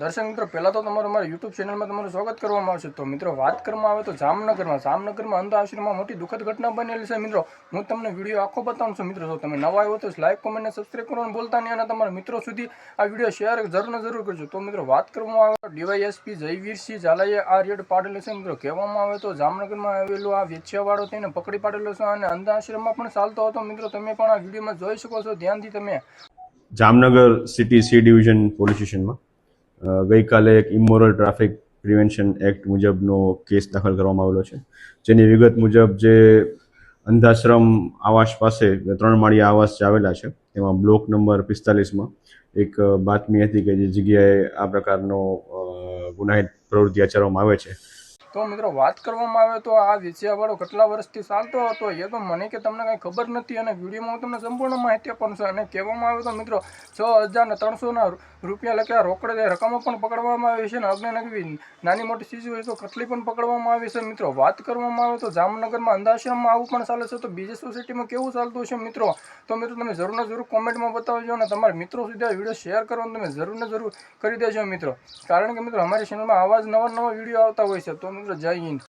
દર્શક મિત્રો, પહેલાં તો તમારું અમારા યુટ્યુબ ચેનલમાં તમારું સ્વાગત કરવામાં આવશે. તો મિત્રો, વાત કરવામાં આવે તો જામનગરમાં અંધ આશ્રમમાં મોટી દુઃખદ ઘટના બનેલી છે. મિત્રો, હું તમને વિડીયો આખો બતાવું છું. મિત્રો, જો તમે નવા આવ્યો તો લાઈક, કોમેન્ટ અને સબસ્ક્રાઈબ કરવાનું ભૂલતા નહીં, અને તમારા મિત્રો સુધી આ વિડીયો શેર જરૂર કરજો. તો મિત્રો, વાત કરવામાં આવે તો ડીવાયએસપી જયવીરસિંહ ઝાલાએ આ રેડ પાડેલી છે. મિત્રો, કહેવામાં આવે તો જામનગરમાં આવેલો આ વેચ્યાવાળો તેને પકડી પાડેલો છે અને અંધ આશ્રમમાં પણ ચાલતો હતો. મિત્રો, તમે પણ આ વિડીયોમાં જોઈ શકો છો ધ્યાનથી તમે. Jamnagar city C division police સ્ટેશનમાં ગઈકાલે એક ઇમોરલ ટ્રાફિક પ્રિવેન્શન એક્ટ મુજબનો કેસ દાખલ કરવામાં આવેલો છે. જેની વિગત મુજબ જે અંધાશ્રમ આવાસ પાસે 3 માળિયા આવાસ આવેલા છે તેમાં બ્લોક નંબર 45માં એક બાતમી હતી કે જે જગ્યાએ આ પ્રકારનો ગુનાહિત પ્રવૃત્તિ આચરવામાં આવે છે. તો મિત્રો, વાત કરવામાં આવે તો આ વેચ્યાવાળો કેટલા વર્ષથી ચાલતો હતો એ તો મને કે તમને કાંઈ ખબર નથી, અને વિડીયોમાં હું તમને સંપૂર્ણ માહિતી પણ છે. અને કહેવામાં આવે તો મિત્રો 6,300 રૂપિયા લખ્યા રોકડે રકમો પણ પકડવામાં આવી છે, અને અગ્નિ નાની મોટી ચીજ હોય તો કેટલી પણ પકડવામાં આવી છે. મિત્રો, વાત કરવામાં આવે તો જામનગરમાં અંધાશ્રમમાં આવું પણ ચાલે છે, તો બીજી સોસાયટીમાં કેવું ચાલતું છે મિત્રો? તો મિત્રો, તમે જરૂર કોમેન્ટમાં બતાવજો, અને તમારા મિત્રો સુધી આ વિડીયો શેર કરવાનું તમે જરૂર કરી દેજો મિત્રો. કારણ કે મિત્રો, અમારી ચેનલમાં આવા જ નવા વિડીયો આવતા હોય છે. તો મિત્રો, જય હિન્દ.